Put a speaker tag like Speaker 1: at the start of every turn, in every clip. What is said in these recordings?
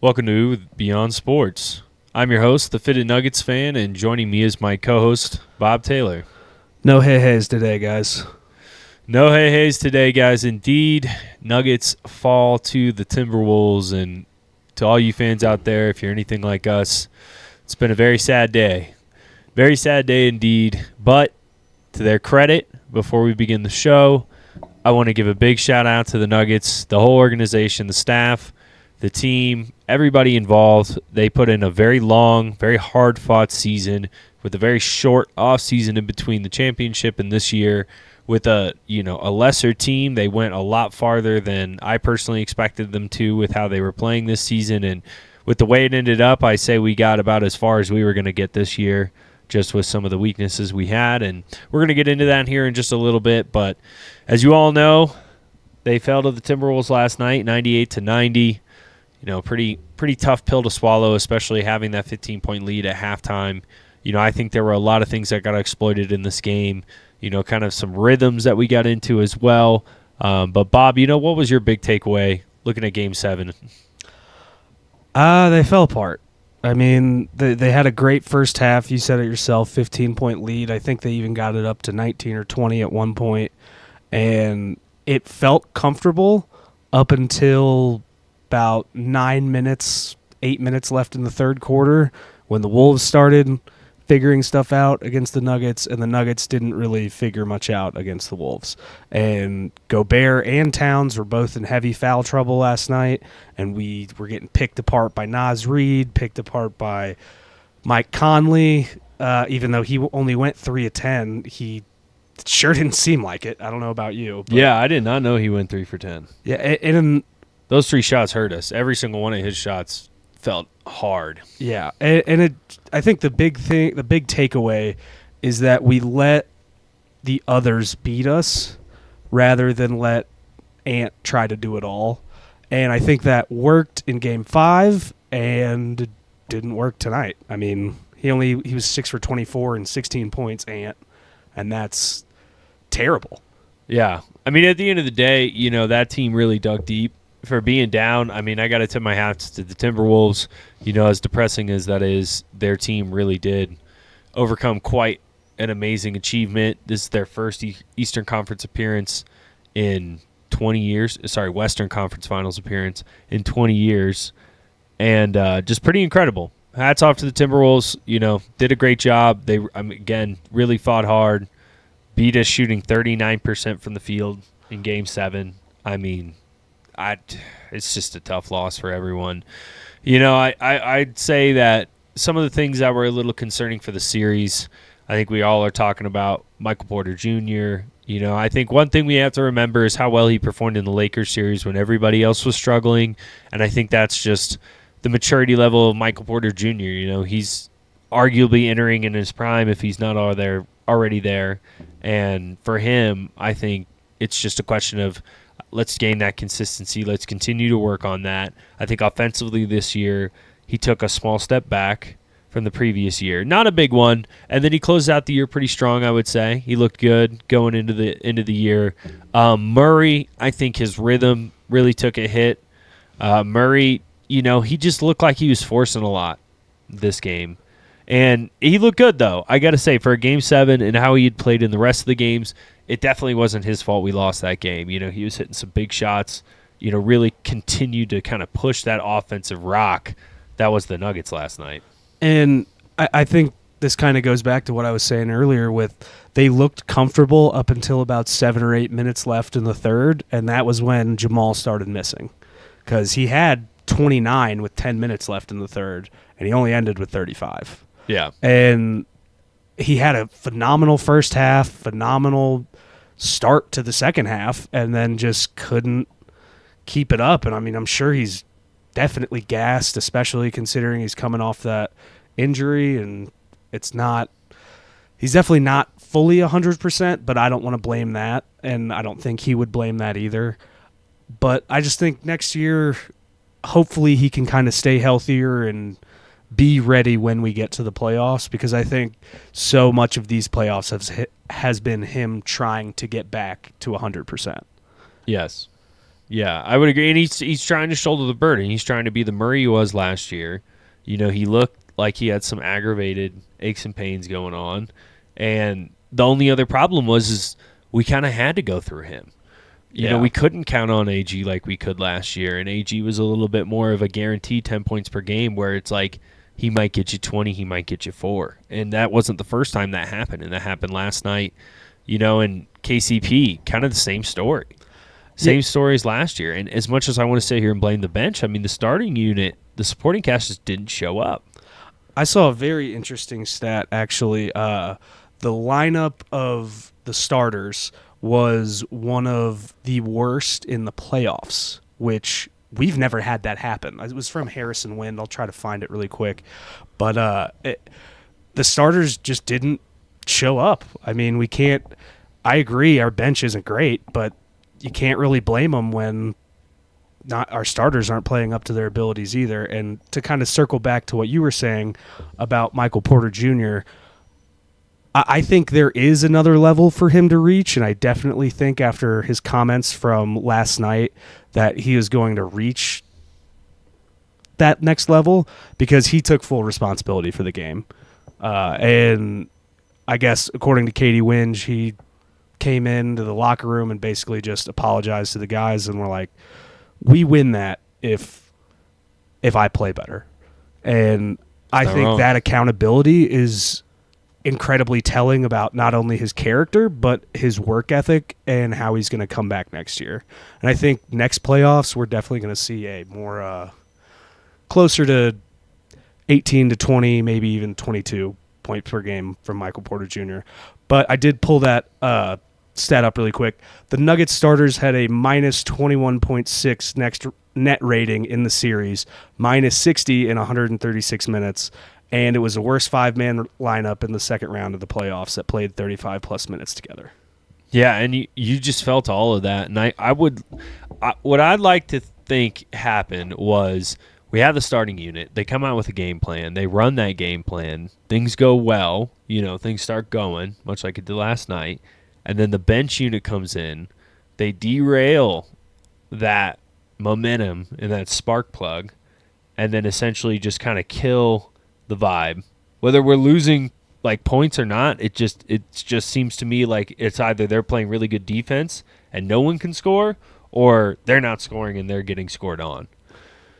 Speaker 1: Welcome to Beyond Sports. I'm your host, the Fitted Nuggets fan, and joining me is my co-host, Bob Taylor.
Speaker 2: No hey-hays today, guys.
Speaker 1: No hey-hays today, guys. Indeed, Nuggets fall to the Timberwolves, and to all you fans out there, if you're anything like us, it's been a very sad day. Very sad day indeed, but to their credit, before we begin the show, I want to give a big shout-out to the Nuggets, the whole organization, the staff, the team, everybody involved. They put in a very long, very hard-fought season with a very short off-season in between the championship and this year. With a lesser team, they went a lot farther than I personally expected them to with how they were playing this season. And with the way it ended up, I say we got about as far as we were going to get this year, just with some of the weaknesses we had. And we're going to get into that here in just a little bit. But as you all know, they fell to the Timberwolves last night, 98-90. Pretty tough pill to swallow, especially having that 15-point lead at halftime. I think there were a lot of things that got exploited in this game. Kind of some rhythms that we got into as well. But Bob, what was your big takeaway looking at Game 7?
Speaker 2: They fell apart. I mean, they had a great first half. You said it yourself, 15-point lead. I think they even got it up to 19 or 20 at one point. And it felt comfortable up until about 8 minutes left in the third quarter when the Wolves started figuring stuff out against the Nuggets, and the Nuggets didn't really figure much out against the Wolves. And Gobert and Towns were both in heavy foul trouble last night, and we were getting picked apart by Naz Reid, picked apart by Mike Conley. Even though he only went 3 of 10, he sure didn't seem like it. I don't know about you.
Speaker 1: But yeah, I did not know he went 3 for 10.
Speaker 2: Yeah, and
Speaker 1: those 3 shots hurt us. Every single one of his shots felt hard.
Speaker 2: Yeah, I think the big takeaway is that we let the others beat us rather than let Ant try to do it all. And I think that worked in Game 5 and didn't work tonight. I mean, he was 6 for 24 and 16 points, Ant, and that's terrible.
Speaker 1: Yeah. I mean, at the end of the day, that team really dug deep. For being down, I mean, I got to tip my hat to the Timberwolves. As depressing as that is, their team really did overcome quite an amazing achievement. This is their first Eastern Conference appearance in 20 years. Sorry, Western Conference Finals appearance in 20 years. And just pretty incredible. Hats off to the Timberwolves. Did a great job. They, again, really fought hard. Beat us shooting 39% from the field in Game 7. I mean, it's just a tough loss for everyone. I'd say that some of the things that were a little concerning for the series, I think we all are talking about Michael Porter Jr. I think one thing we have to remember is how well he performed in the Lakers series when everybody else was struggling, and I think that's just the maturity level of Michael Porter Jr. He's arguably entering in his prime if he's not already there, and for him, I think it's just a question of let's gain that consistency. Let's continue to work on that. I think offensively this year, he took a small step back from the previous year. Not a big one. And then he closed out the year pretty strong, I would say. He looked good going into the year. Murray, I think his rhythm really took a hit. Murray, he just looked like he was forcing a lot this game. And he looked good, though. I got to say, for a Game 7 and how he had played in the rest of the games, it definitely wasn't his fault we lost that game. He was hitting some big shots, really continued to kind of push that offensive rock that was the Nuggets last night.
Speaker 2: And I think this kind of goes back to what I was saying earlier with they looked comfortable up until about 7 or 8 minutes left in the third, and that was when Jamal started missing because he had 29 with 10 minutes left in the third, and he only ended with 35.
Speaker 1: Yeah.
Speaker 2: And he had a phenomenal first half, phenomenal start to the second half, and then just couldn't keep it up. And, I mean, I'm sure he's definitely gassed, especially considering he's coming off that injury, and he's definitely not fully 100%, but I don't want to blame that, and I don't think he would blame that either. But I just think next year, hopefully he can kind of stay healthier and be ready when we get to the playoffs, because I think so much of these playoffs has been him trying to get back to 100%.
Speaker 1: Yes. Yeah, I would agree. And he's trying to shoulder the burden. He's trying to be the Murray he was last year. You know, he looked like he had some aggravated aches and pains going on. And the only other problem is we kind of had to go through him. You know, we couldn't count on AG like we could last year. And AG was a little bit more of a guaranteed 10 points per game where it's like he might get you 20, he might get you 4. And that wasn't the first time that happened. And that happened last night. You know, and KCP, kind of the same story. Same story as last year. And as much as I want to sit here and blame the bench, I mean, the starting unit, the supporting cast just didn't show up.
Speaker 2: I saw a very interesting stat, actually. The lineup of the starters was one of the worst in the playoffs, which we've never had that happen. It was from Harrison Wind. I'll try to find it really quick. But the starters just didn't show up. I mean, we can't – I agree our bench isn't great, but you can't really blame them when not our starters aren't playing up to their abilities either. And to kind of circle back to what you were saying about Michael Porter Jr., I think there is another level for him to reach, and I definitely think after his comments from last night that he is going to reach that next level because he took full responsibility for the game. And I guess according to Katie Winge, he came into the locker room and basically just apologized to the guys and were like, we win that if I play better. And I think that accountability is incredibly telling about not only his character but his work ethic and how he's going to come back next year. And I think next playoffs we're definitely going to see a more closer to 18 to 20, maybe even 22 points per game from Michael Porter Jr. But I did pull that stat up really quick. The Nuggets starters had a minus 21.6 next net rating in the series, minus 60 in 136 minutes. And it was the worst 5-man lineup in the second round of the playoffs that played 35-plus minutes together.
Speaker 1: Yeah, and you just felt all of that. And what I'd like to think happened was we have the starting unit. They come out with a game plan. They run that game plan. Things go well. You know, things start going, much like it did last night. And then the bench unit comes in. They derail that momentum and that spark plug and then essentially just kind of kill the vibe. Whether we're losing like points or not, it just seems to me like it's either they're playing really good defense and no one can score, or they're not scoring and they're getting scored on.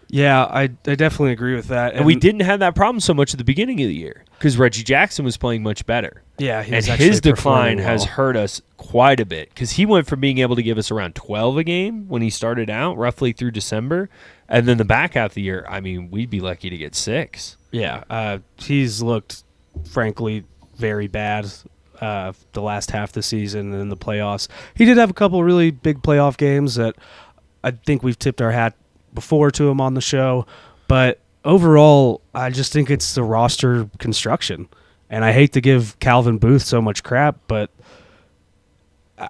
Speaker 2: Yeah, I definitely agree with that.
Speaker 1: And we didn't have that problem so much at the beginning of the year because Reggie Jackson was playing much better.
Speaker 2: Yeah,
Speaker 1: and his decline has hurt us quite a bit because he went from being able to give us around 12 a game when he started out, roughly through December, and then the back half of the year, I mean, we'd be lucky to get 6.
Speaker 2: Yeah, he's looked, frankly, very bad the last half of the season and in the playoffs. He did have a couple really big playoff games that I think we've tipped our hat before to him on the show, but overall, I just think it's the roster construction. And I hate to give Calvin Booth so much crap, but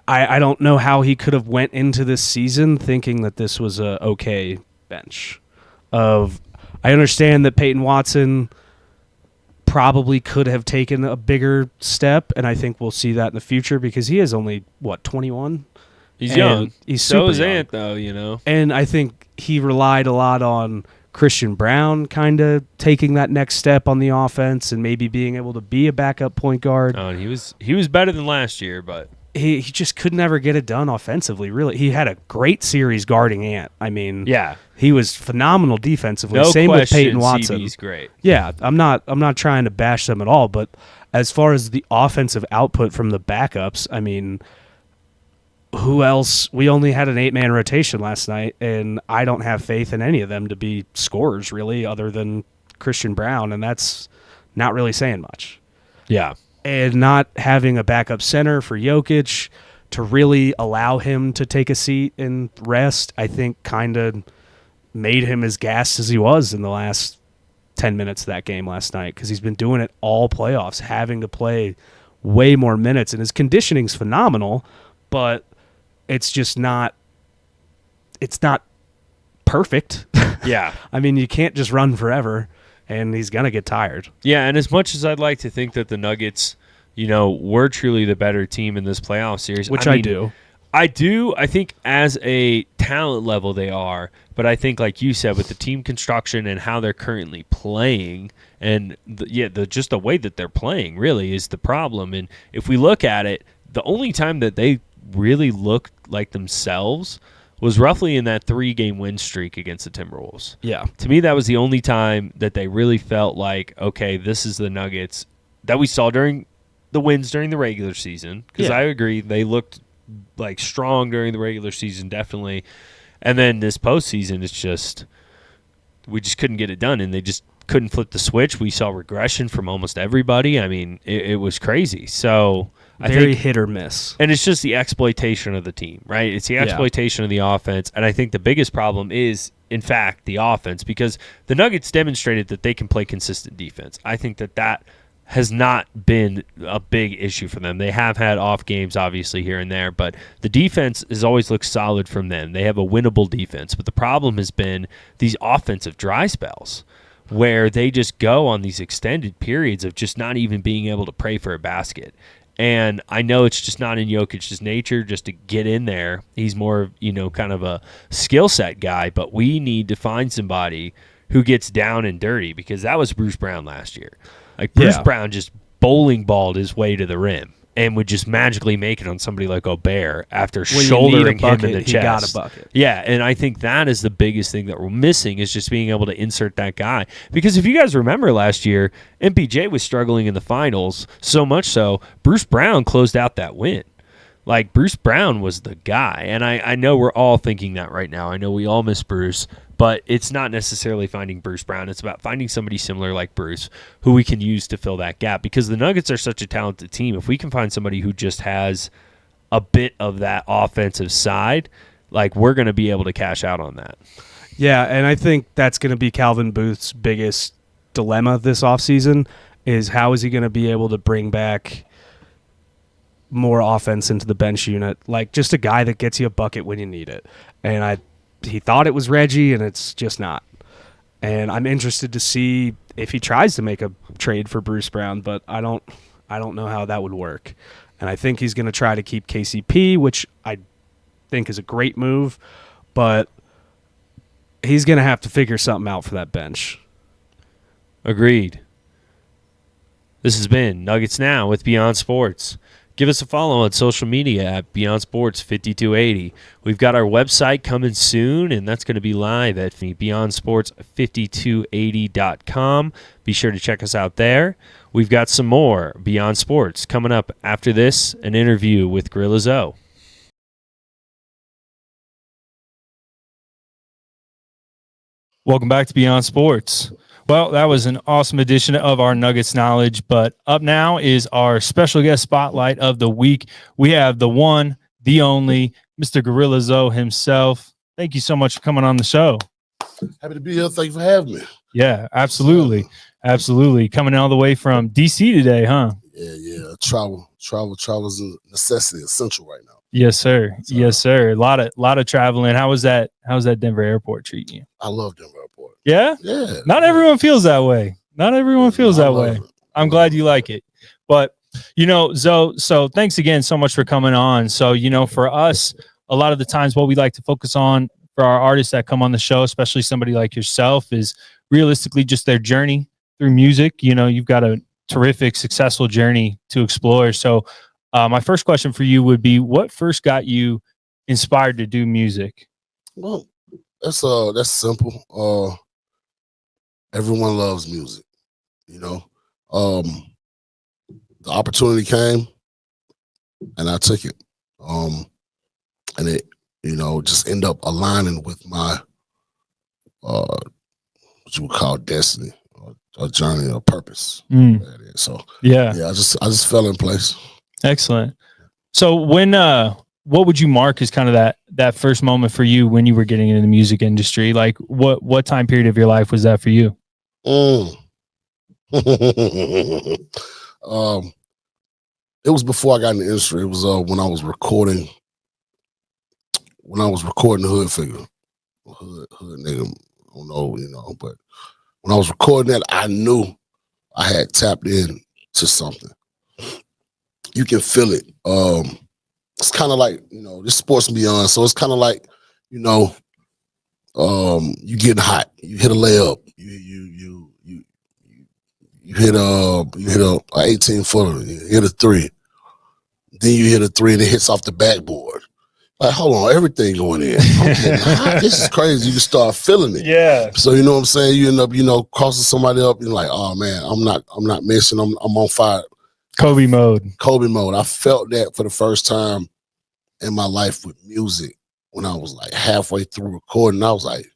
Speaker 2: I don't know how he could have went into this season thinking that this was a okay bench. I understand that Peyton Watson probably could have taken a bigger step, and I think we'll see that in the future because he is only, 21?
Speaker 1: He's young.
Speaker 2: He's super
Speaker 1: is
Speaker 2: young.
Speaker 1: Ant, though, you know.
Speaker 2: And I think he relied a lot on Christian Brown kind of taking that next step on the offense and maybe being able to be a backup point guard.
Speaker 1: Oh, and he was better than last year, but
Speaker 2: he just could never get it done offensively, really. He had a great series guarding Ant. I mean,
Speaker 1: yeah,
Speaker 2: he was phenomenal defensively.
Speaker 1: No
Speaker 2: Same
Speaker 1: question,
Speaker 2: with Peyton Watson.
Speaker 1: CB's great.
Speaker 2: Yeah, I'm not trying to bash them at all, but as far as the offensive output from the backups, I mean, who else? We only had an 8-man rotation last night, and I don't have faith in any of them to be scorers, really, other than Christian Brown, and that's not really saying much.
Speaker 1: Yeah.
Speaker 2: And not having a backup center for Jokic to really allow him to take a seat and rest, I think kind of made him as gassed as he was in the last 10 minutes of that game last night because he's been doing it all playoffs, having to play way more minutes. And his conditioning's phenomenal, but it's just not – it's not perfect.
Speaker 1: Yeah.
Speaker 2: I mean, you can't just run forever. And he's going to get tired.
Speaker 1: Yeah, and as much as I'd like to think that the Nuggets, were truly the better team in this playoff series.
Speaker 2: Which I do.
Speaker 1: I do. I think as a talent level they are, but I think like you said with the team construction and how they're currently playing, and just the way that they're playing really is the problem. And if we look at it, the only time that they really looked like themselves was roughly in that 3-game win streak against the Timberwolves.
Speaker 2: Yeah.
Speaker 1: To me, that was the only time that they really felt like, okay, this is the Nuggets that we saw during the wins during the regular season. Because I agree, they looked like strong during the regular season, definitely. And then this postseason, it's just we just couldn't get it done, and they just couldn't flip the switch. We saw regression from almost everybody. I mean, it was crazy. So I think
Speaker 2: hit or miss.
Speaker 1: And it's just the exploitation of the team, right? It's the exploitation of the offense. And I think the biggest problem is, in fact, the offense, because the Nuggets demonstrated that they can play consistent defense. I think that has not been a big issue for them. They have had off games, obviously, here and there, but the defense has always looked solid from them. They have a winnable defense. But the problem has been these offensive dry spells where they just go on these extended periods of just not even being able to pray for a basket. And I know it's just not in Jokic's nature just to get in there. He's more, kind of a skill set guy, but we need to find somebody who gets down and dirty, because that was Bruce Brown last year. Like Bruce Brown just bowling balled his way to the rim and would just magically make it on somebody like Gobert after shouldering him in the chest.
Speaker 2: He got a bucket.
Speaker 1: Yeah, and I think that is the biggest thing that we're missing, is just being able to insert that guy. Because if you guys remember last year, MPJ was struggling in the finals, so much so Bruce Brown closed out that win. Like, Bruce Brown was the guy. And I know we're all thinking that right now. I know we all miss Bruce, but it's not necessarily finding Bruce Brown. It's about finding somebody similar like Bruce who we can use to fill that gap, because the Nuggets are such a talented team. If we can find somebody who just has a bit of that offensive side, like, we're going to be able to cash out on that.
Speaker 2: Yeah, and I think that's going to be Calvin Booth's biggest dilemma this offseason, is how is he going to be able to bring back more offense into the bench unit, like just a guy that gets you a bucket when you need it. And he thought it was Reggie, and it's just not. And I'm interested to see if he tries to make a trade for Bruce Brown, but I don't know how that would work. And I think he's going to try to keep KCP, which I think is a great move, but he's going to have to figure something out for that bench.
Speaker 1: Agreed. This has been Nuggets Now with Beyond Sports. Give us a follow on social media at Beyond Sports 5280. We've got our website coming soon, and that's going to be live at beyondsports5280.com. Be sure to check us out there. We've got some more Beyond Sports coming up after this, an interview with Gorilla Zoe. Welcome back to Beyond Sports. Well, that was an awesome edition of our Nuggets Knowledge, but up now is our special guest spotlight of the week. We have the one, the only, Mr. Gorilla Zoe himself. Thank you so much for coming on the show.
Speaker 3: Happy to be here. Thank you for having me.
Speaker 1: Yeah, absolutely. Absolutely. Coming all the way from D.C. today, huh?
Speaker 3: Yeah. Travel is a necessity, essential right now.
Speaker 1: Yes, sir. Yes, sir. A lot of traveling. How's that Denver airport treating you?
Speaker 3: I love Denver Airport.
Speaker 1: Yeah?
Speaker 3: Yeah.
Speaker 1: Not everyone feels that way. I'm glad you like it. But, Zoe, so thanks again so much for coming on. So, for us, a lot of the times what we like to focus on for our artists that come on the show, especially somebody like yourself, is realistically just their journey through music. You've got a terrific, successful journey to explore. So my first question for you would be, what first got you inspired to do music?
Speaker 3: Well, that's simple. Everyone loves music, The opportunity came, and I took it. And it, just ended up aligning with my what you would call destiny, or a journey, or purpose. So I just fell in place.
Speaker 1: Excellent. So when what would you mark as kind of that first moment for you when you were getting into the music industry? Like what time period of your life was that for you?
Speaker 3: It was before I got in the industry. It was when I was recording the Hood Figure. Hood nigga, I don't know, but when I was recording that, I knew I had tapped in to something. You can feel it. it's kind of like, this sports and beyond. So it's kind of like, you getting hot. You hit a layup. You hit a 18-footer. You hit a three. Then you hit a three and it hits off the backboard. Like, hold on, everything going in. I'm getting hot. This is crazy. You can start feeling it.
Speaker 2: Yeah.
Speaker 3: So you know what I'm saying? You end up, crossing somebody up. You're like, oh man, I'm not missing. I'm on fire.
Speaker 2: Kobe mode.
Speaker 3: I felt that for the first time in my life with music when I was like halfway through recording. I was like,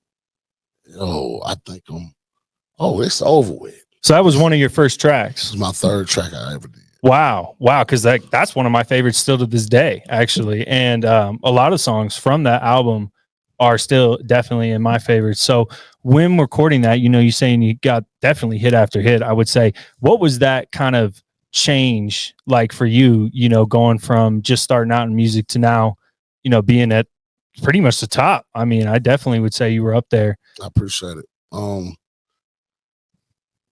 Speaker 3: yo, I think it's over with.
Speaker 4: So that was one of your first tracks.
Speaker 3: This is my third track I ever did.
Speaker 4: Wow. Because that's one of my favorites still to this day, actually. And a lot of songs from that album are still definitely in my favorites. So when recording that, you're saying you got definitely hit after hit. I would say, what was that kind of change like for you, going from just starting out in music to now, being at pretty much the top? I mean, I definitely would say you were up there.
Speaker 3: I appreciate it.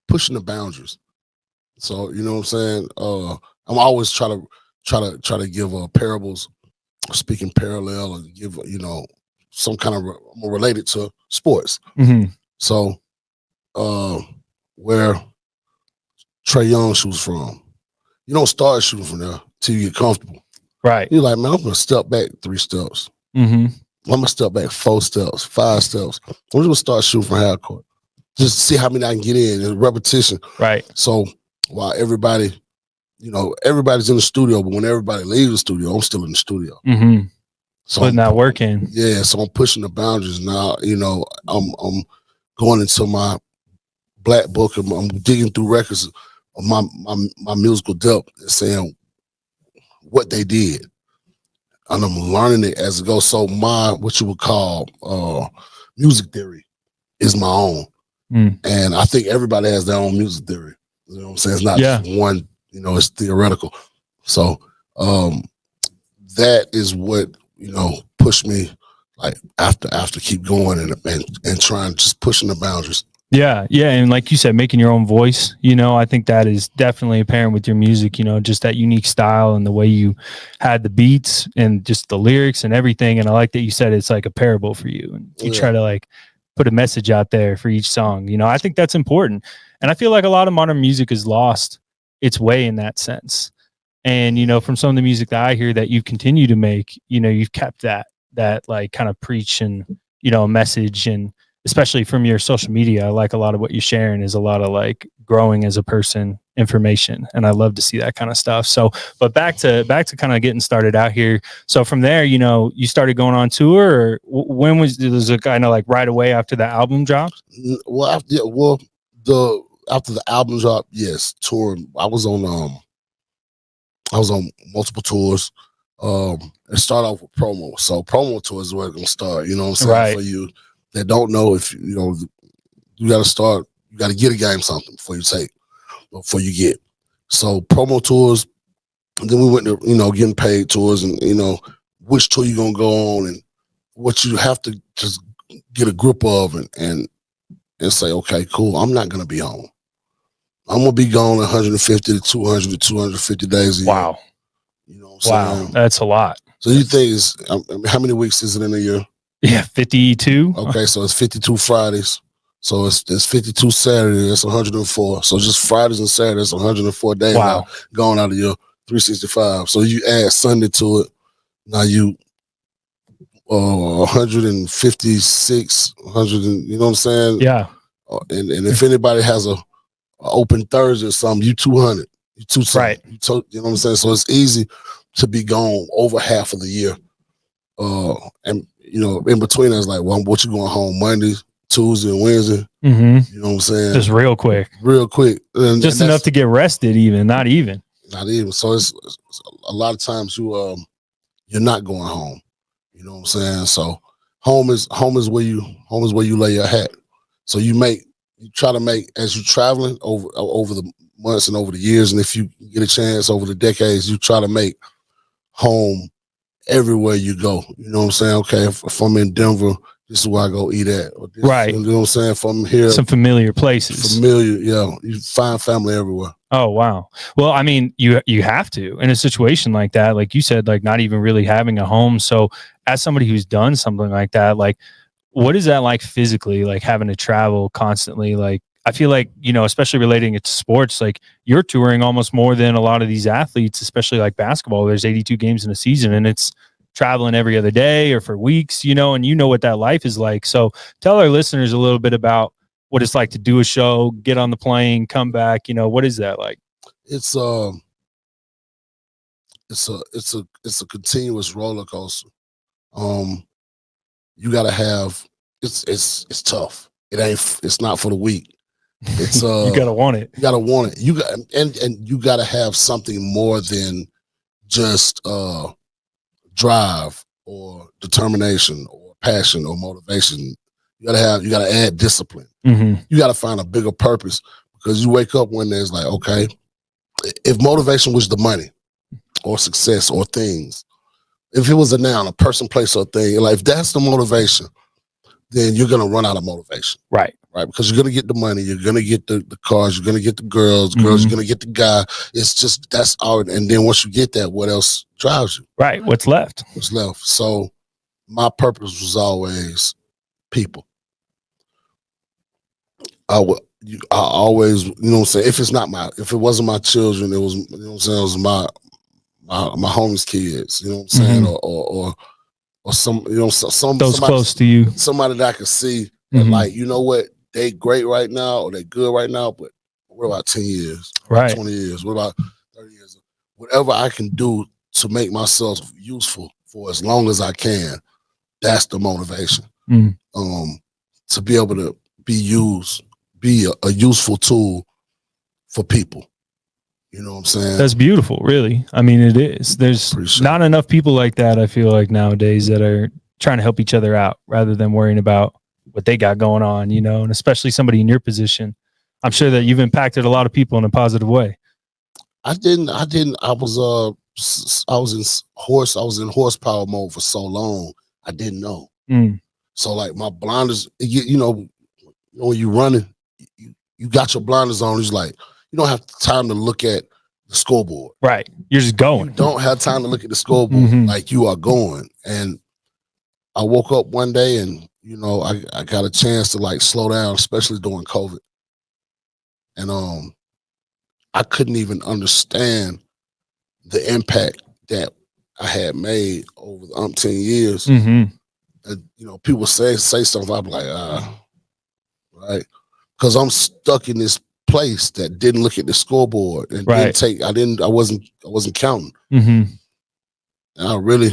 Speaker 3: Pushing the boundaries. So you know what I'm saying. I'm always try to give parables, speaking parallel, and give some kind of more related to sports.
Speaker 4: Mm-hmm.
Speaker 3: So where Trae Young shoots from, you don't start shooting from there till you get comfortable.
Speaker 4: Right.
Speaker 3: You're like, man, I'm gonna step back 3 steps.
Speaker 4: Mm-hmm.
Speaker 3: I'm gonna step back 4 steps, 5 steps. I'm just gonna start shooting from half court. Just see how many I can get in and repetition.
Speaker 4: Right.
Speaker 3: So while everybody's in the studio, but when everybody leaves the studio, I'm still in the studio.
Speaker 4: Mm-hmm.
Speaker 3: So
Speaker 4: putting that work in.
Speaker 3: Yeah, so I'm pushing the boundaries now. I'm going into my black book and I'm digging through records of my musical depth and saying what they did. And I'm learning it as it goes. So my, what you would call music theory is my own. And I think everybody has their own music theory. You know what I'm saying? It's not just one, it's theoretical. So that is what, pushed me like after keep going and trying, just pushing the boundaries.
Speaker 4: Yeah. And like you said, making your own voice, I think that is definitely apparent with your music, just that unique style and the way you had the beats and just the lyrics and everything. And I like that you said it's like a parable for you. And you try to like put a message out there for each song. I think that's important. And I feel like a lot of modern music has lost its way in that sense. And, from some of the music that I hear that you continue to make, you've kept that like kind of preach and, message. And especially from your social media, I like a lot of what you're sharing is a lot of like growing as a person information. And I love to see that kind of stuff. So, but back to kind of getting started out here. So from there, you started going on tour, or when was it kind of like right away after the album dropped?
Speaker 3: Well, after the album drop, yes, touring. I was on multiple tours. It started off with promo. So promo tours is where it's gonna start. You know what I'm saying?
Speaker 4: Right.
Speaker 3: For you that don't know, if you gotta start, you gotta get a game something before you get. So promo tours, and then we went to, getting paid tours, and which tour you gonna go on and what you have to just get a grip of and say, okay, cool, I'm not gonna be home. I'm gonna be gone 150 to 200 to 250 days a year.
Speaker 4: Wow.
Speaker 3: You know what I'm saying?
Speaker 4: That's a lot.
Speaker 3: So you think how many weeks is it in a year?
Speaker 4: Yeah, 52.
Speaker 3: Okay, so it's 52 Fridays. So it's 52 Saturdays. That's 104. So just Fridays and Saturdays, 104 days.
Speaker 4: Wow.
Speaker 3: Going out of your 365. So you add Sunday to it. Now you 156, 100. You know what I'm saying?
Speaker 4: Yeah.
Speaker 3: And if anybody has a open Thursday or something, you 200. You 200.
Speaker 4: Right.
Speaker 3: You know what I'm saying? So it's easy to be gone over half of the year. And in between us, like, well, what you going home Monday, Tuesday, and Wednesday?
Speaker 4: Mm-hmm.
Speaker 3: You know what I'm saying?
Speaker 4: Just real quick.
Speaker 3: And
Speaker 4: just enough to get rested, not even.
Speaker 3: So it's a lot of times you're not going home. You know what I'm saying? So home is where you lay your hat. So you try to make, as you're traveling over the months and over the years, and if you get a chance over the decades, you try to make home everywhere you go. You know what I'm saying? Okay, if I'm in Denver, this is where I go eat at. Or this,
Speaker 4: Right.
Speaker 3: You know what I'm saying? From here,
Speaker 4: Some familiar places.
Speaker 3: familiar, you find family everywhere.
Speaker 4: Oh wow. Well, I mean, you have to in a situation like that, like you said, like not even really having a home. So as somebody who's done something like that, like what is that like physically, like having to travel constantly? Like I feel like, especially relating it to sports, like you're touring almost more than a lot of these athletes, especially like basketball. There's 82 games in a season and it's traveling every other day or for weeks, and you know what that life is like. So tell our listeners a little bit about what it's like to do a show, get on the plane, come back. What is that like?
Speaker 3: It's a continuous roller coaster. You gotta have it's tough. It's not for the weak. It's
Speaker 4: You gotta want it.
Speaker 3: You gotta want it. You got and you gotta have something more than just drive or determination or passion or motivation. You gotta add discipline.
Speaker 4: Mm-hmm.
Speaker 3: You gotta find a bigger purpose, because you wake up one day, it's like, okay, if motivation was the money or success or things, if it was a noun, a person, place, or thing, like if that's the motivation, then you're gonna run out of motivation.
Speaker 4: Right.
Speaker 3: Right. Because you're gonna get the money, you're gonna get the cars, you're gonna get the girls, you're gonna get the guy. It's just that's all. And then once you get that, what else drives you?
Speaker 4: Right. What's left?
Speaker 3: What's left? So my purpose was always people. I always, you know what I'm saying? If it wasn't my children, it was, you know what I'm saying, it was my homies' kids, you know what I'm saying? Or some,
Speaker 4: Those
Speaker 3: somebody
Speaker 4: close to you.
Speaker 3: Somebody that I could see that, like, you know what, they great right now or they good right now, but what about 10 years?
Speaker 4: Right.
Speaker 3: 20 years? What about 30 years? Whatever I can do to make myself useful for as long as I can, that's the motivation. To be able to be a useful tool for people. You know what I'm saying?
Speaker 4: That's beautiful, really. I mean, it is. There's not enough people like that, I feel like, nowadays that are trying to help each other out rather than worrying about what they got going on, and especially somebody in your position. I'm sure that you've impacted a lot of people in a positive way.
Speaker 3: I was in horsepower mode for so long. I didn't know. So like my blinders, when you're running, you got your blinders on. It's like you don't have time to look at the scoreboard.
Speaker 4: Right. You're just going.
Speaker 3: You don't have time to look at the scoreboard. Like you are going. And I woke up one day and, I got a chance to like slow down, especially during COVID. And I couldn't even understand the impact that I had made over the umpteen years. And, people say something, I'm like, right. Because I'm stuck in this place that didn't look at the scoreboard and I wasn't counting. And I really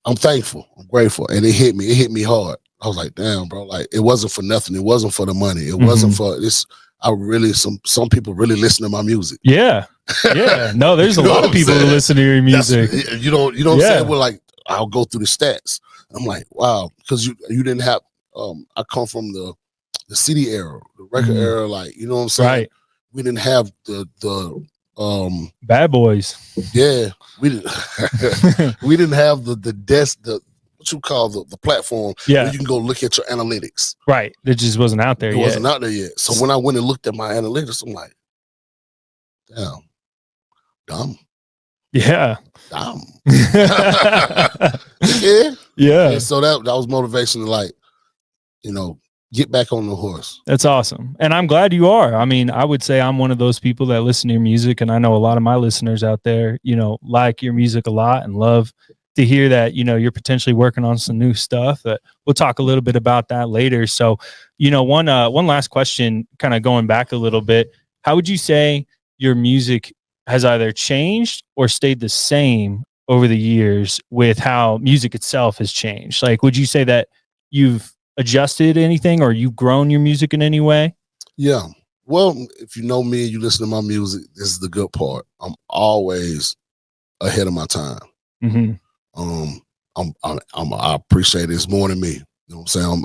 Speaker 3: I'm thankful, I'm grateful. And it hit me hard. I was like, damn, bro, like it wasn't for nothing. It wasn't for the money. It wasn't for this. Some people really listen to my music.
Speaker 4: Yeah. Yeah. No, there's a lot of people who listen to your music.
Speaker 3: You know what I'm saying? Well, like I'll go through the stats. I'm like, wow, because you didn't have I come from the CD era, the record era, like, you know what I'm saying?
Speaker 4: Right.
Speaker 3: We didn't have the
Speaker 4: Bad Boys.
Speaker 3: Yeah. We didn't we didn't have the desk, what you call the platform where you can go look at your analytics.
Speaker 4: Right. It just wasn't out there yet.
Speaker 3: It wasn't out there yet. So when I went and looked at my analytics, I'm like, damn, dumb.
Speaker 4: Yeah.
Speaker 3: Dumb.
Speaker 4: Yeah.
Speaker 3: And so that was motivation to get back on the horse.
Speaker 4: That's awesome. And I'm glad you are. I mean, I would say I'm one of those people that listen to your music, and I know a lot of my listeners out there, like your music a lot and love to hear that, you're potentially working on some new stuff. We'll talk a little bit about that later. So, one last question, kind of going back a little bit. How would you say your music has either changed or stayed the same over the years with how music itself has changed? Like, would you say that you've adjusted anything or you've grown your music in any way?
Speaker 3: Yeah. Well, if you know me and you listen to my music, this is the good part. I'm always ahead of my time. I appreciate this more than me. You know what I'm saying?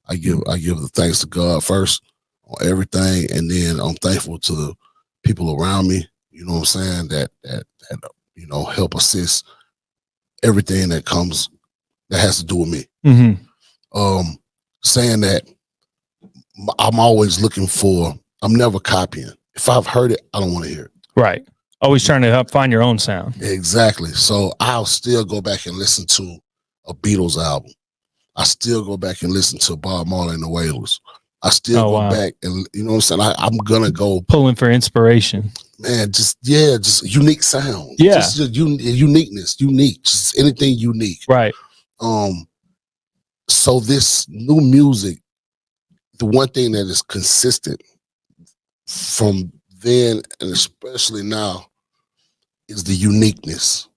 Speaker 3: I give the thanks to God first on everything, and then I'm thankful to the people around me. You know what I'm saying? That help assist everything that comes that has to do with me.
Speaker 4: Mm-hmm.
Speaker 3: Saying that I'm always looking for, I'm never copying. If I've heard it, I don't want to hear it.
Speaker 4: Right. Always trying to help find your own sound.
Speaker 3: Exactly. So I'll still go back and listen to a Beatles album. I still go back and listen to Bob Marley and the Wailers. I still go back and, you know what I'm saying? I'm going to go.
Speaker 4: Pulling for inspiration.
Speaker 3: Man, just unique sound.
Speaker 4: Yeah.
Speaker 3: Just uniqueness, just anything unique.
Speaker 4: Right.
Speaker 3: So this new music, the one thing that is consistent from then and especially now is the uniqueness.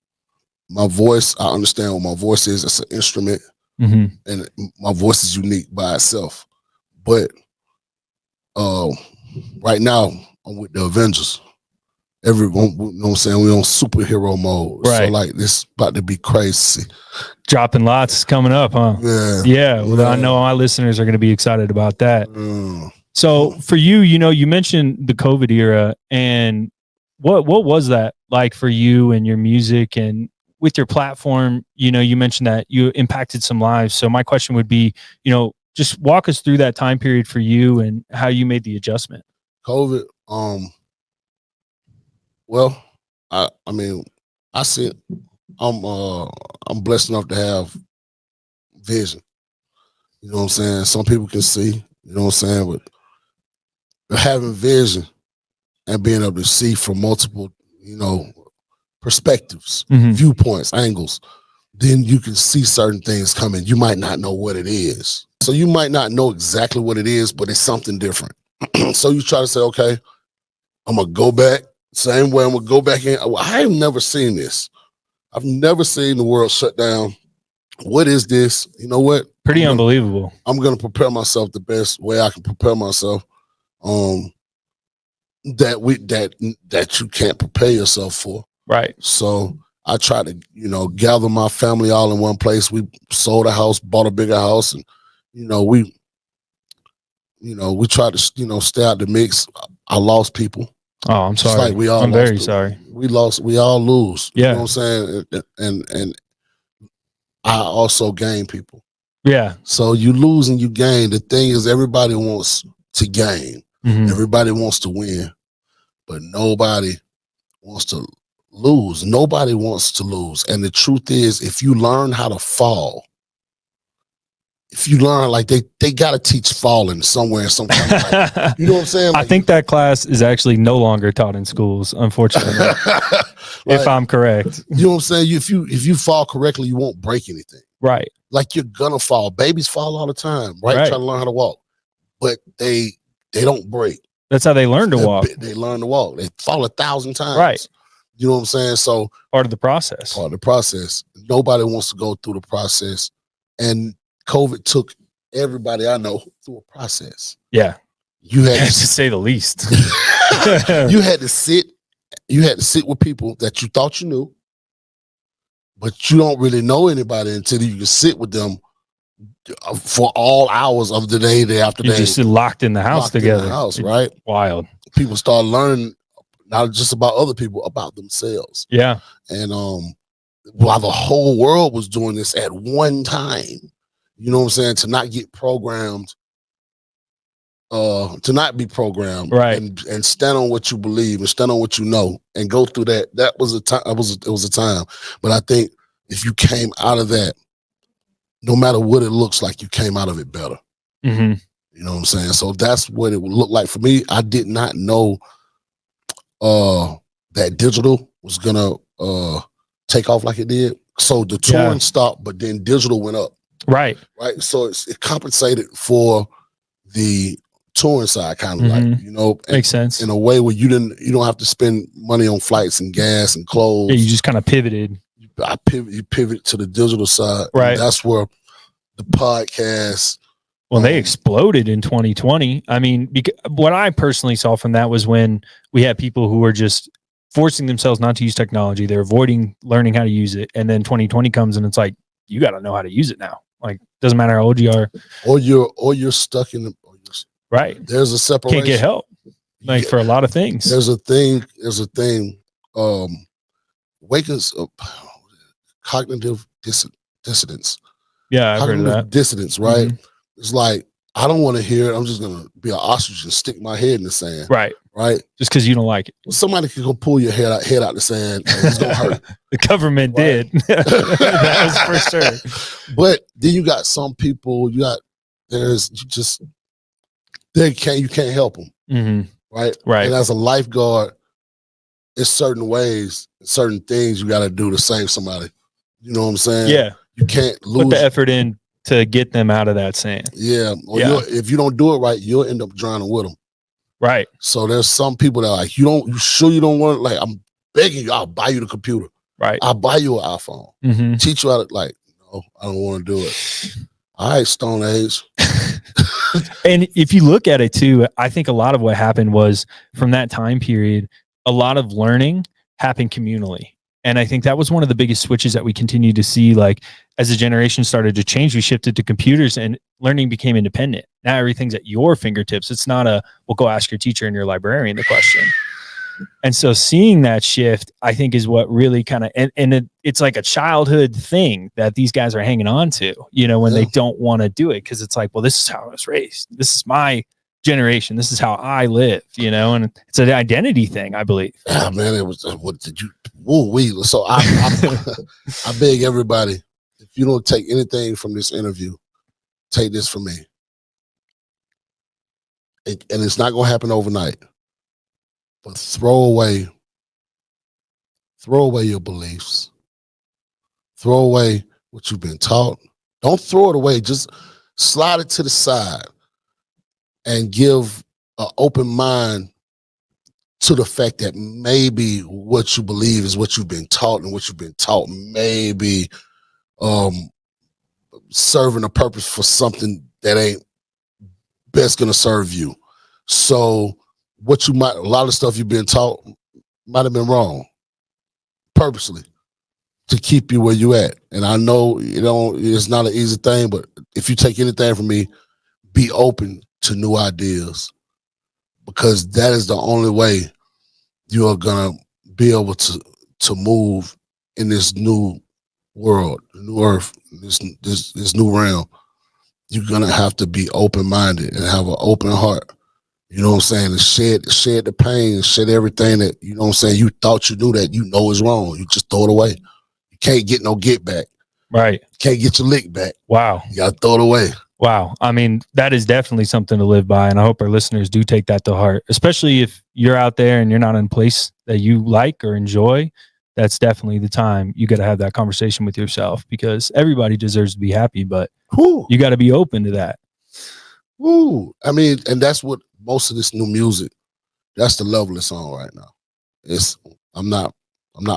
Speaker 3: My voice, I understand what my voice is. It's an instrument, and my voice is unique by itself. But right now, I'm with the Avengers. Everyone, you know what I'm saying? We're on superhero mode.
Speaker 4: Right.
Speaker 3: So, like, this about to be crazy.
Speaker 4: Dropping lots coming up, huh?
Speaker 3: Yeah.
Speaker 4: Yeah. Well, I know my listeners are going to be excited about that. So for you, you know, you mentioned the COVID era, and what was that like for you and your music and with your platform? You know, you mentioned that you impacted some lives. So my question would be, you know, just walk us through that time period for you and how you made the adjustment.
Speaker 3: COVID, well, I mean, I see I'm blessed enough to have vision. You know what I'm saying? Some people can see, you know what I'm saying, but having vision and being able to see from multiple, you know, perspectives, viewpoints, angles, then you can see certain things coming. You might not know what it is. So you might not know exactly what it is, but it's something different. So you try to say, okay, I'm going to go back. Same way, I'm going to go back in. I have never seen this. I've never seen the world shut down. What is this? You know what?
Speaker 4: Pretty unbelievable.
Speaker 3: I'm going to prepare myself the best way I can prepare myself. That you can't prepare yourself for.
Speaker 4: Right.
Speaker 3: So I try to, you know, gather my family all in one place. We sold a house, bought a bigger house, and we tried to, you know, stay out the mix. I lost people.
Speaker 4: Oh, I'm sorry.
Speaker 3: Like I'm
Speaker 4: very sorry.
Speaker 3: We all lose.
Speaker 4: Yeah.
Speaker 3: You know what I'm saying? And I also gain people.
Speaker 4: Yeah.
Speaker 3: So you lose and you gain. The thing is, everybody wants to gain. Everybody wants to win, but nobody wants to lose. Nobody wants to lose. And the truth is, if you learn how to fall, if you learn, like they got to teach falling somewhere, sometime. Like, you know what I'm saying? Like,
Speaker 4: I think that class is actually no longer taught in schools, unfortunately. If I'm correct.
Speaker 3: You know what I'm saying? If you fall correctly, you won't break anything.
Speaker 4: Right.
Speaker 3: Like, you're gonna fall. Babies fall all the time, right? Trying to learn how to walk, but they don't break.
Speaker 4: That's how they learn to walk.
Speaker 3: They learn to walk. They fall 1,000 times.
Speaker 4: Right.
Speaker 3: You know what I'm saying? So
Speaker 4: part of the process.
Speaker 3: Nobody wants to go through the process, and COVID took everybody I know through a process.
Speaker 4: Yeah.
Speaker 3: You had
Speaker 4: to say the least.
Speaker 3: You had to sit with people that you thought you knew, but you don't really know anybody until you can sit with them for all hours of the day after day.
Speaker 4: You just locked in the house together.
Speaker 3: Right?
Speaker 4: Wild.
Speaker 3: People start learning not just about other people, about themselves.
Speaker 4: Yeah.
Speaker 3: And while the whole world was doing this at one time, you know what I'm saying, to not get programmed, to not be programmed,
Speaker 4: right,
Speaker 3: and stand on what you believe and stand on what you know and go through that. That was a time. It was a time. But I think if you came out of that, no matter what it looks like, you came out of it better.
Speaker 4: You
Speaker 3: know what I'm saying? So that's what it would look like for me. I did not know that digital was gonna take off like it did. So the touring stopped, but then digital went up. Right. So it compensated for the touring side, kind of like, you know,
Speaker 4: makes sense
Speaker 3: in a way where you don't have to spend money on flights and gas and clothes.
Speaker 4: Yeah, you just kind of pivoted.
Speaker 3: You pivot to the digital side.
Speaker 4: Right.
Speaker 3: That's where the podcast.
Speaker 4: Well, they exploded in 2020. I mean, what I personally saw from that was when we had people who were just forcing themselves not to use technology. They're avoiding learning how to use it. And then 2020 comes and it's like, you got to know how to use it now. Like, doesn't matter how old you are. Or
Speaker 3: you're stuck in the,
Speaker 4: right.
Speaker 3: There's a separation.
Speaker 4: Can't get help. Like, for a lot of things.
Speaker 3: There's a thing. Wakens up, cognitive dissonance.
Speaker 4: Yeah, I've heard of
Speaker 3: cognitive
Speaker 4: that.
Speaker 3: dissonance, right?
Speaker 4: Mhm.
Speaker 3: It's like, I don't want to hear it. I'm just gonna be an ostrich and stick my head in the sand,
Speaker 4: Right.
Speaker 3: right?
Speaker 4: Just because you don't like it.
Speaker 3: Somebody can go pull your head out the sand, and it's gonna hurt.
Speaker 4: The government
Speaker 3: Right.
Speaker 4: did. That was for sure.
Speaker 3: But then you got some people. You can't help them,
Speaker 4: Hmm.
Speaker 3: right?
Speaker 4: Right.
Speaker 3: And as a lifeguard, it's certain ways, certain things you got to do to save somebody. You know what I'm saying?
Speaker 4: Yeah.
Speaker 3: You can't lose.
Speaker 4: Put the effort in to get them out of that sand.
Speaker 3: Yeah. Or
Speaker 4: Yeah.
Speaker 3: if you don't do it right, you'll end up drowning with them.
Speaker 4: Right.
Speaker 3: So there's some people that are like, you sure you don't want it? Like, I'm begging you, I'll buy you the computer.
Speaker 4: Right.
Speaker 3: I'll buy you an iPhone.
Speaker 4: Hmm.
Speaker 3: Teach you how to, like, no, I don't want to do it. All right, Stone Age.
Speaker 4: And if you look at it too, I think a lot of what happened was from that time period, a lot of learning happened communally. And I think that was one of the biggest switches that we continue to see. Like as the generation started to change, we shifted to computers and learning became independent. Now everything's at your fingertips. It's not well, go ask your teacher and your librarian the question. And so seeing that shift, I think is what really kind of, it's like a childhood thing that these guys are hanging on to, when they don't want to do it. Cause it's like, well, this is how I was raised. This is my generation. This is how I live, and it's an identity thing, I believe.
Speaker 3: Ah, man, it was, what did you, so I beg everybody, if you don't take anything from this interview, take this from me. And it's not going to happen overnight. But throw away your beliefs. Throw away what you've been taught. Don't throw it away. Just slide it to the side and give an open mind to the fact that maybe what you believe is what you've been taught, and what you've been taught may be serving a purpose for something that ain't best going to serve you. So a lot of stuff you've been taught might have been wrong purposely to keep you where you at. And I know, it's not an easy thing, but if you take anything from me, be open to new ideas, because that is the only way you are going to be able to move in this new world, new earth, this new realm. You're going to have to be open-minded and have an open heart. You know what I'm saying? And shed the pain, shed everything that, you know what I'm saying, you thought you knew that is wrong. You just throw it away. You can't get no get back.
Speaker 4: Right.
Speaker 3: Can't get your lick back.
Speaker 4: Wow.
Speaker 3: You got to throw it away.
Speaker 4: Wow. I mean, that is definitely something to live by. And I hope our listeners do take that to heart, especially if you're out there and you're not in a place that you like or enjoy. That's definitely the time you got to have that conversation with yourself, because everybody deserves to be happy, but you got to be open to that.
Speaker 3: Woo. I mean, and that's what most of this new music, that's the level it's on right now. I'm not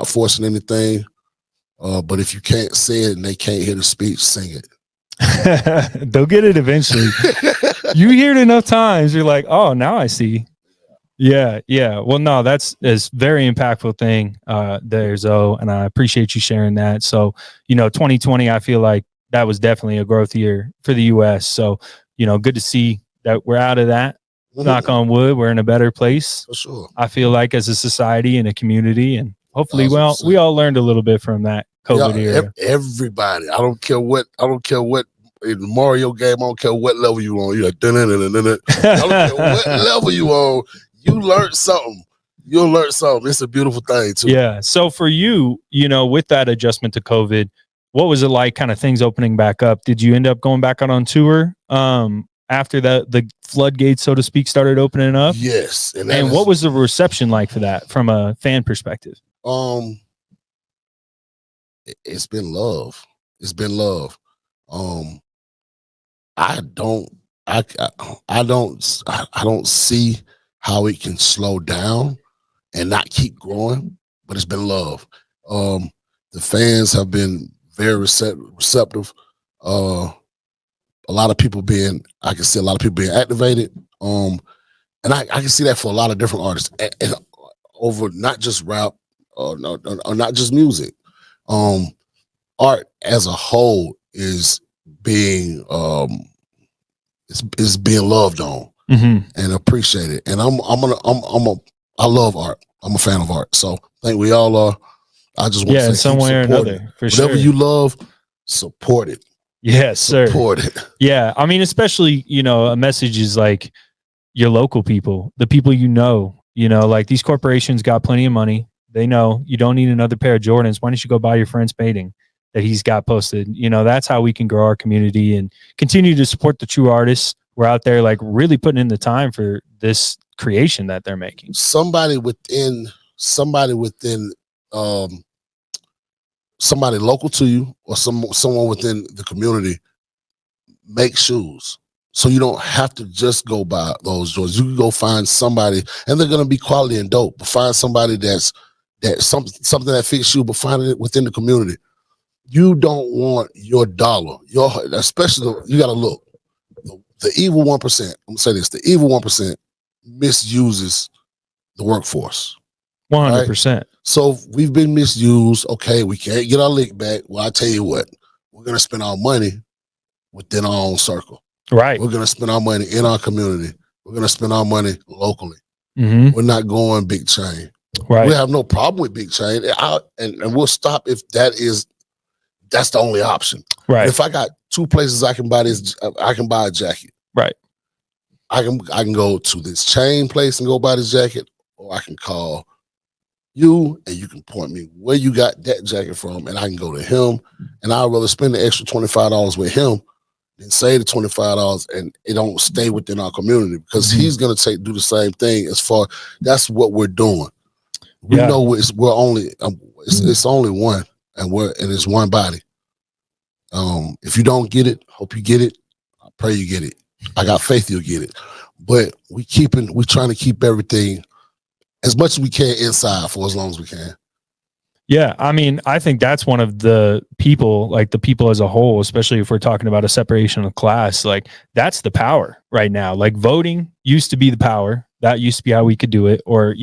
Speaker 3: forcing anything, but if you can't say it and they can't hear the speech, sing it.
Speaker 4: They'll get it eventually. You hear it enough times, you're like, oh, now I see. Yeah. Well, no, that's a very impactful thing there, Zoe, and I appreciate you sharing that. So, 2020, I feel like that was definitely a growth year for the U.S. So, good to see that we're out of that. Mm-hmm. Knock on wood, we're in a better place.
Speaker 3: For sure.
Speaker 4: I feel like as a society and a community, and hopefully, we all learned a little bit from that COVID era.
Speaker 3: Everybody, I don't care what in the Mario game, I don't care what level you on. You're like, I don't care what level you on. You learned something. You'll learn something. It's a beautiful thing too.
Speaker 4: Yeah. So for you, with that adjustment to COVID, what was it like, kind of things opening back up? Did you end up going back out on tour after the floodgates, so to speak, started opening up?
Speaker 3: Yes.
Speaker 4: And what was the reception like for that from a fan perspective?
Speaker 3: It's been love. It's been love. I don't see how it can slow down and not keep growing, but it's been love. The fans have been very receptive. A lot of people being activated. And I can see that for a lot of different artists, and over not just rap or not just music. Art as a whole is being is being loved on and appreciated. And I love art. I'm a fan of art. So I think we all are. I just want to say,
Speaker 4: in some way or another, for
Speaker 3: whatever
Speaker 4: sure.
Speaker 3: you love, support it.
Speaker 4: Yes, sir.
Speaker 3: Support it.
Speaker 4: Yeah. I mean, especially, a message is like your local people, the people like these corporations got plenty of money. They know you don't need another pair of Jordans. Why don't you go buy your friend's painting that he's got posted? That's how we can grow our community and continue to support the true artists. We're out there like really putting in the time for this creation that they're making.
Speaker 3: Somebody within somebody local to you or someone within the community make shoes. So you don't have to just go buy those Jordans. You can go find somebody, and they're gonna be quality and dope, but find somebody that's something that fits you, but find it within the community. You don't want your dollar, especially you gotta look. The evil 1%, I'm gonna say this, the evil 1% misuses the workforce.
Speaker 4: 100%.
Speaker 3: Right? So we've been misused. Okay, we can't get our lick back. Well, I tell you what, we're gonna spend our money within our own circle.
Speaker 4: Right.
Speaker 3: We're gonna spend our money in our community. We're gonna spend our money locally.
Speaker 4: Mm-hmm.
Speaker 3: We're not going big chain.
Speaker 4: Right.
Speaker 3: We have no problem with big chain, and we'll stop if that's the only option.
Speaker 4: Right.
Speaker 3: If I got two places I can buy a jacket.
Speaker 4: Right.
Speaker 3: I can go to this chain place and go buy this jacket, or I can call you and you can point me where you got that jacket from, and I can go to him, and I'd rather spend the extra $25 with him than save the $25 and it don't stay within our community, because he's gonna do the same thing. That's what we're doing. We know it's only one, and it's one body. If you don't get it, hope you get it. I pray you get it. I got faith you'll get it. But we trying to keep everything as much as we can inside for as long as we can.
Speaker 4: Yeah, I mean, I think that's one of the people, like the people as a whole, especially if we're talking about a separation of class, like that's the power right now. Like voting used to be the power. That used to be how we could do it. Or,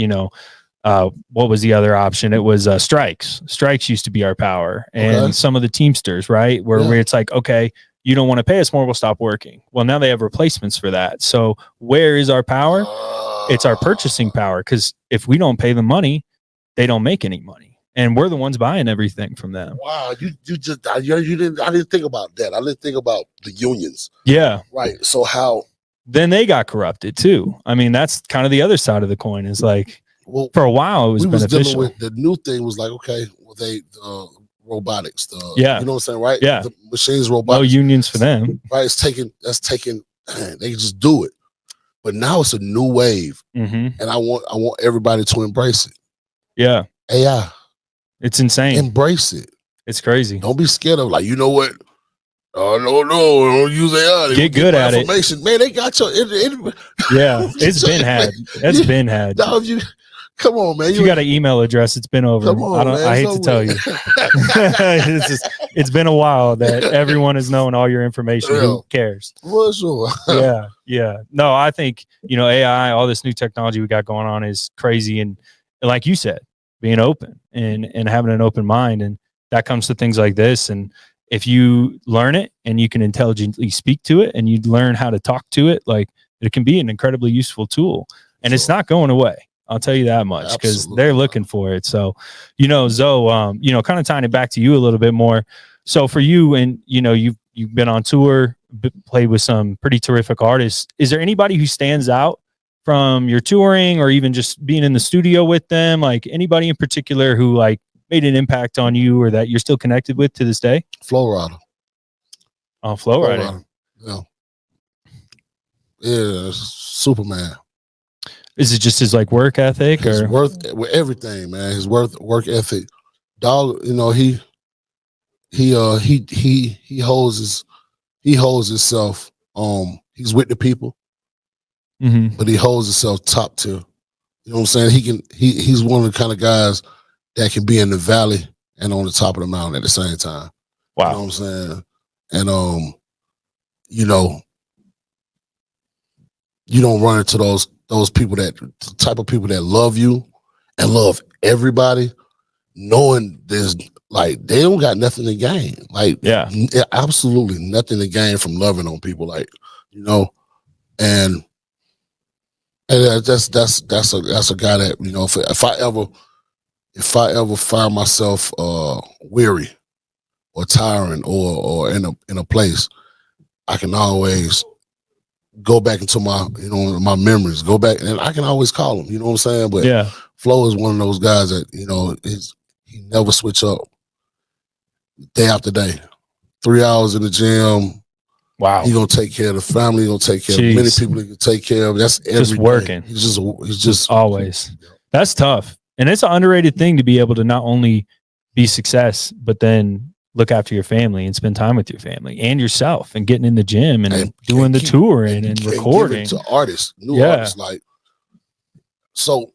Speaker 4: what was the other option? It was strikes. Strikes used to be our power. And some of the Teamsters, right? Where it's like, okay, you don't want to pay us more, we'll stop working. Well, now they have replacements for that. So where is our power? It's our purchasing power. Because if we don't pay the money, they don't make any money. And we're the ones buying everything from them.
Speaker 3: Wow, you didn't think about that. I didn't think about the unions.
Speaker 4: Yeah.
Speaker 3: Right. So how
Speaker 4: then they got corrupted too. I mean, that's kind of the other side of the coin, is like, for a while it was beneficial.
Speaker 3: The new thing was like, okay, well, robotics, you know what I'm saying, right?
Speaker 4: Yeah.
Speaker 3: The machines, robotics.
Speaker 4: No unions for them.
Speaker 3: Right. That's taking they can just do it. But now it's a new wave.
Speaker 4: Mm-hmm.
Speaker 3: And I want everybody to embrace it.
Speaker 4: Yeah.
Speaker 3: AI.
Speaker 4: It's insane.
Speaker 3: Embrace it.
Speaker 4: It's crazy.
Speaker 3: Don't be scared of, like, you know what? Oh, no, don't use AI.
Speaker 4: Get good at it.
Speaker 3: Man, they got your
Speaker 4: yeah, it's been had. It's been had.
Speaker 3: No, come on, man.
Speaker 4: You got an email address. It's been over.
Speaker 3: Come on,
Speaker 4: I hate to tell you. It's been a while that everyone has known all your information. Who cares?
Speaker 3: For sure.
Speaker 4: Yeah. No, I think, AI, all this new technology we got going on is crazy. And like you said, being open and having an open mind. And that comes to things like this. And if you learn it and you can intelligently speak to it and you learn how to talk to it, like, it can be an incredibly useful tool. And it's not going away. I'll tell you that much, because they're looking for it. So, Zoe, kind of tying it back to you a little bit more. So for you, and, you've been on tour, played with some pretty terrific artists. Is there anybody who stands out from your touring or even just being in the studio with them? Like anybody in particular who like made an impact on you or that you're still connected with to this day?
Speaker 3: Flo Rida.
Speaker 4: Oh, Flo Rida.
Speaker 3: Yeah, Superman.
Speaker 4: Is it just his like work ethic
Speaker 3: His
Speaker 4: or
Speaker 3: with everything, man? His work ethic. Dog, he holds himself. He's with the people, but he holds himself top tier. You know what I'm saying? He's one of the kind of guys that can be in the valley and on the top of the mountain at the same time.
Speaker 4: Wow.
Speaker 3: You know what I'm saying? And you don't run into those people, the type of people that love you and love everybody, knowing there's like they don't got nothing to gain. Like, absolutely nothing to gain from loving on people. Like, and that's a guy that, if I ever find myself weary or tiring or in a place, I can always go back into my memories, go back, and I can always call him. You know what I'm saying? But
Speaker 4: Yeah.
Speaker 3: Flo is one of those guys that he never switch up day after day. 3 hours in the gym.
Speaker 4: Wow.
Speaker 3: He gonna take care of the family. He gonna take care of many people. He can take care of. That's every
Speaker 4: just working.
Speaker 3: Day. He's just
Speaker 4: always. That's tough, and it's an underrated thing to be able to not only be success, but then look after your family and spend time with your family and yourself, and getting in the gym and doing the touring and recording
Speaker 3: to artists, new artists. Like, so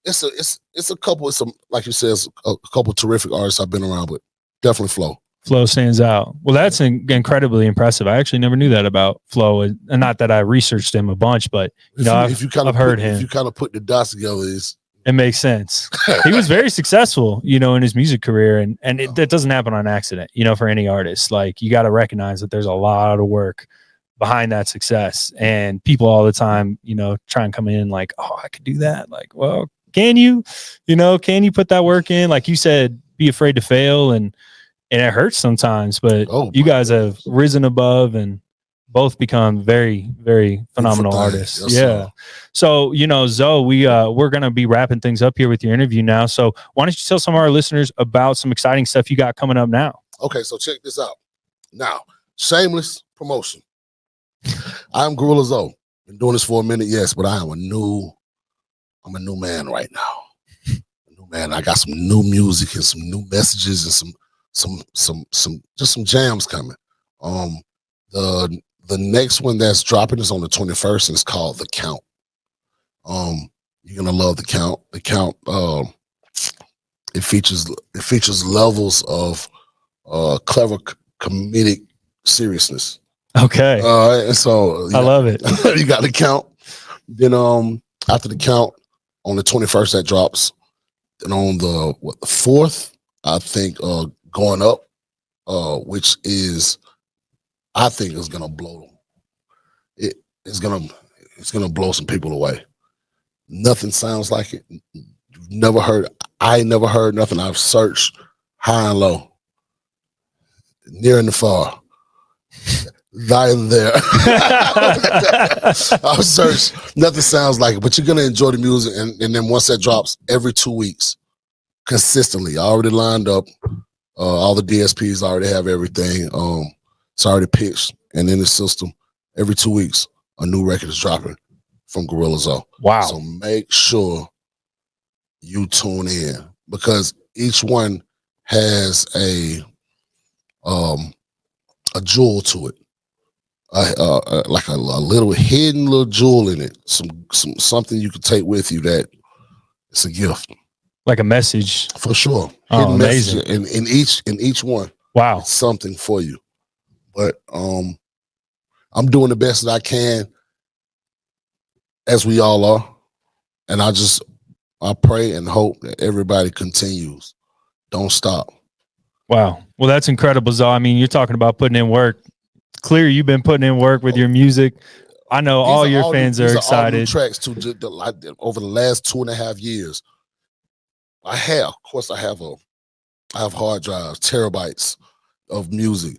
Speaker 3: it's a couple. It's like you said, it's a couple terrific artists I've been around, but definitely Flo.
Speaker 4: Flo stands out. Well, that's incredibly impressive. I actually never knew that about Flo, and not that I researched him a bunch, but I've heard him.
Speaker 3: If you kind of put the dots together,
Speaker 4: it makes sense. He was very successful, in his music career, and that doesn't happen on accident, for any artist. Like, you got to recognize that there's a lot of work behind that success, and people all the time, try and come in like, oh, I could do that. Like, well, can you, can you put that work in? Like you said, be afraid to fail, and it hurts sometimes, but you guys have risen above and both become very, very phenomenal artists. Yeah. So, Zoe, we're going to be wrapping things up here with your interview now. So why don't you tell some of our listeners about some exciting stuff you got coming up now?
Speaker 3: Okay. So check this out. Now, shameless promotion. I'm Gorilla Zoe. Been doing this for a minute. Yes, but I'm a new man right now. A new man. I got some new music and some new messages and some jams coming. The next one that's dropping is on the 21st, and it's called The Count. You're gonna love The Count. The Count, it features levels of clever comedic seriousnness.
Speaker 4: Okay.
Speaker 3: And so
Speaker 4: I love it.
Speaker 3: You got The Count. Then after The Count, on the 21st that drops, and on the 4th, I think Going Up, which is, I think, is gonna blow them. It's gonna blow some people away. Nothing sounds like it. You've never heard. I never heard nothing. I've searched high and low, near and far, thy and there. I've searched. Nothing sounds like it. But you're gonna enjoy the music, and then once that drops, every 2 weeks, consistently. I already lined up. All the DSPs already have everything. It's already pitched and in the system. Every 2 weeks, a new record is dropping from Gorilla Zoe.
Speaker 4: Wow.
Speaker 3: So make sure you tune in, because each one has a jewel to it. Like a little hidden little jewel in it. Something you can take with you that it's a gift.
Speaker 4: Like a message.
Speaker 3: For sure.
Speaker 4: Oh, amazing.
Speaker 3: In each one.
Speaker 4: Wow.
Speaker 3: It's something for you. But I'm doing the best that I can, as we all are. And I pray and hope that everybody continues. Don't stop.
Speaker 4: Wow. Well, that's incredible, Zoe. I mean, you're talking about putting in work. Clear, you've been putting in work with your music. I know all your fans are excited.
Speaker 3: All new tracks too, over the last 2.5 years. I have hard drives, terabytes of music,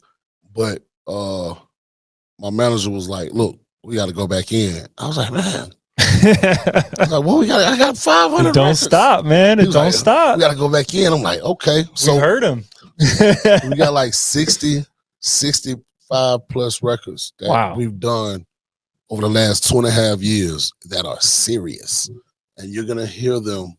Speaker 3: but my manager was like, "Look, we got to go back in." I was like, "Man," I was like, "Well, I got 500."
Speaker 4: It don't stop, man. It don't stop.
Speaker 3: We got to go back in. I'm like, "Okay." So
Speaker 4: we heard him.
Speaker 3: We got like 60, 65 plus records that we've done over the last 2.5 years that are serious, and you're gonna hear them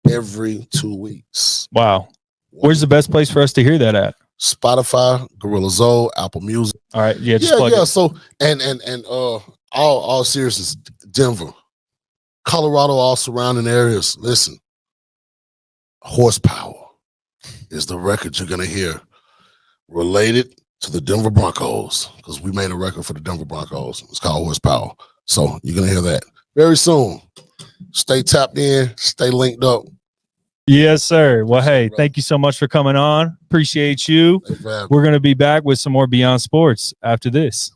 Speaker 3: every 2 weeks. Wow.
Speaker 4: Where's the best place for us to hear that at?
Speaker 3: Spotify, Gorilla Zoe, Apple Music.
Speaker 4: All right. Yeah, just plug it.
Speaker 3: So and all seriousness, Denver, Colorado, all surrounding areas. Listen, Horsepower is the record you're gonna hear related to the Denver Broncos, because we made a record for the Denver Broncos. It's called Horsepower. So you're gonna hear that very soon. Stay tapped in, stay linked up.
Speaker 4: Yes, sir. Well, hey, thank you so much for coming on. Appreciate you. We're going to be back with some more Beyond Sports after this.